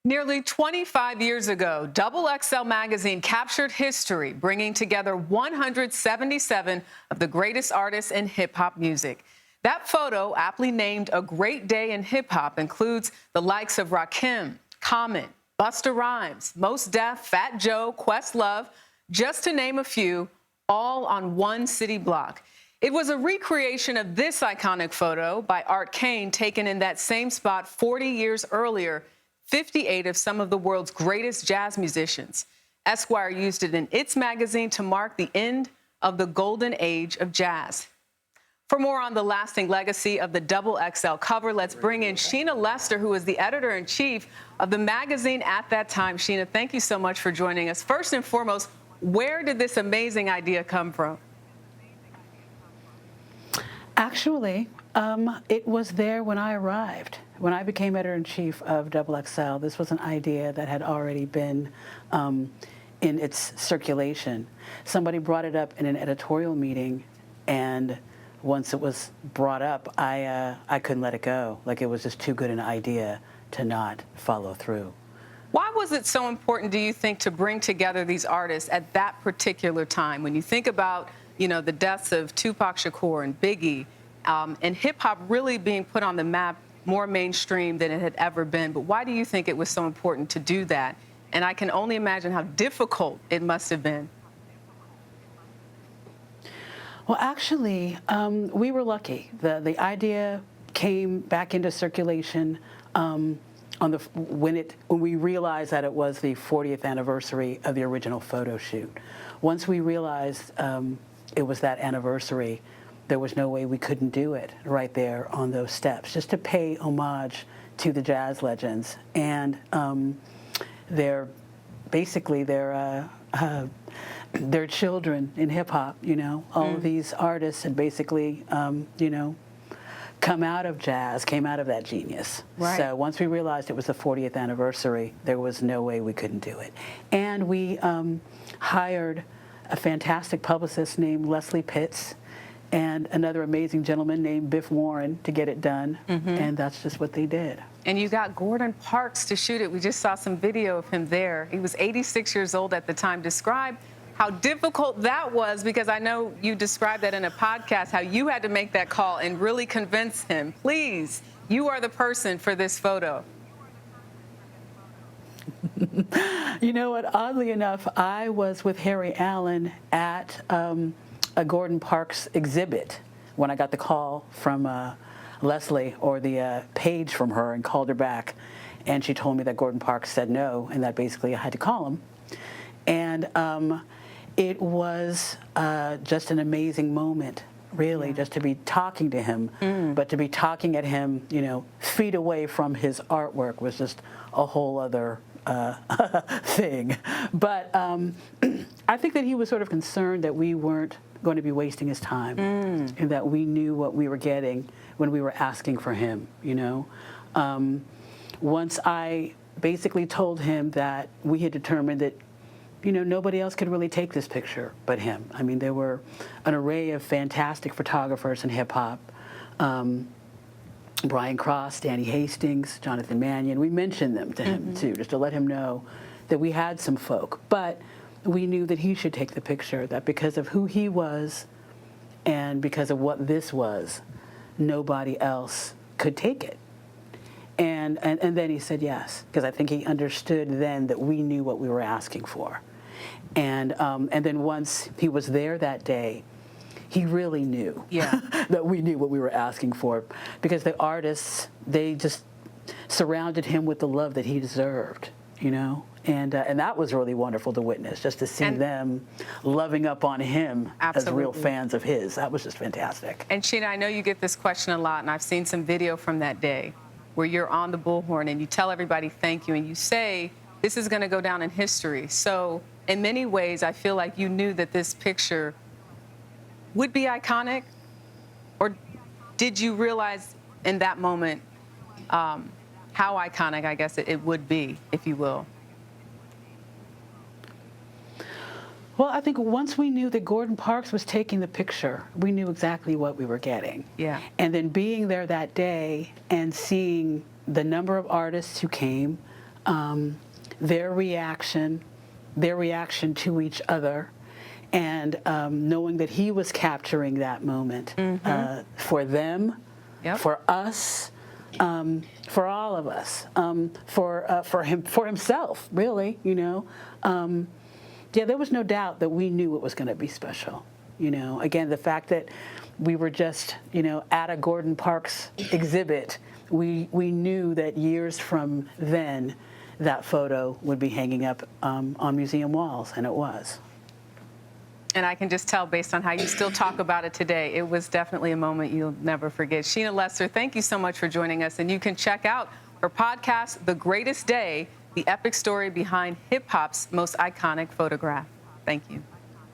Nearly 25 years ago, XXL Magazine captured history, bringing together 177 of the greatest artists in hip-hop music. That photo, aptly named A Great Day in Hip-Hop, includes the likes of Rakim, Common, Busta Rhymes, Mos Def, Fat Joe, Questlove, just to name a few, all on one city block. It was a recreation of this iconic photo by Art Kane, taken in that same spot 40 years earlier. 58 of some of the world's greatest jazz musicians. Esquire used it in its magazine to mark the end of the golden age of jazz. For more on the lasting legacy of the XXL cover, let's bring in Sheena Lester, who was the editor-in-chief of the magazine at that time. Sheena, thank you so much for joining us. First and foremost, where did this amazing idea come from? Actually, it was there when I arrived. When I became editor-in-chief of XXL, this was an idea that had already been in its circulation. Somebody brought it up in an editorial meeting, and once it was brought up, I couldn't let it go. Like, it was just too good an idea to not follow through. Why was it so important, do you think, to bring together these artists at that particular time? When you think about, the deaths of Tupac Shakur and Biggie, and hip-hop really being put on the map more mainstream than it had ever been. But why do you think it was so important to do that? And I can only imagine how difficult it must have been. Well, actually, we were lucky. The idea came back into circulation when we realized that it was the 40th anniversary of the original photo shoot. Once we realized it was that anniversary, there was no way we couldn't do it right there on those steps, just to pay homage to the jazz legends and their children in hip hop. All of these artists had basically, come out of jazz, came out of that genius. Right. So once we realized it was the 40th anniversary, there was no way we couldn't do it. And we hired a fantastic publicist named Leslie Pitts, and another amazing gentleman named Biff Warren to get it done, and that's just what they did. And you got Gordon Parks to shoot it. We just saw some video of him there. He was 86 years old at the time. Describe how difficult that was, because I know you described that in a podcast, how you had to make that call and really convince him, please, you are the person for this photo. You know what? Oddly enough, I was with Harry Allen at a Gordon Parks exhibit when I got the call from Leslie, or the page from her, and called her back, and she told me that Gordon Parks said no, and that basically I had to call him. And it was just an amazing moment, really, just to be talking to him, but to be talking at him, feet away from his artwork was just a whole other thing. But I think that he was sort of concerned that we weren't going to be wasting his time, and that we knew what we were getting when we were asking for him, Once I basically told him that we had determined that, nobody else could really take this picture but him. I mean, there were an array of fantastic photographers in hip-hop. Brian Cross, Danny Hastings, Jonathan Mannion. We mentioned them to him, too, just to let him know that we had some folk. But we knew that he should take the picture, that because of who he was and because of what this was, nobody else could take it. And then he said yes, because I think he understood then that we knew what we were asking for. And then once he was there that day, he really knew that we knew what we were asking for, because the artists, they just surrounded him with the love that he deserved, And that was really wonderful to witness, just to see them loving up on him as real fans of his. That was just fantastic. And Sheena, I know you get this question a lot, and I've seen some video from that day where you're on the bullhorn and you tell everybody thank you, and you say, this is going to go down in history. So in many ways, I feel like you knew that this picture would be iconic, or did you realize in that moment how iconic, I guess, it would be, if you will? Well, I think once we knew that Gordon Parks was taking the picture, we knew exactly what we were getting. Yeah. And then being there that day and seeing the number of artists who came, their reaction to each other, and knowing that he was capturing that moment for them, for us, for all of us, for himself, really, you know. Yeah, there was no doubt that we knew it was going to be special. You know, again, the fact that we were just, you know, at a Gordon Parks exhibit, we knew that years from then, that photo would be hanging up on museum walls, and it was. And I can just tell based on how you still talk about it today, it was definitely a moment you'll never forget. Sheena Lester, thank you so much for joining us. And you can check out her podcast, The Greatest Day, the epic story behind hip-hop's most iconic photograph. Thank you.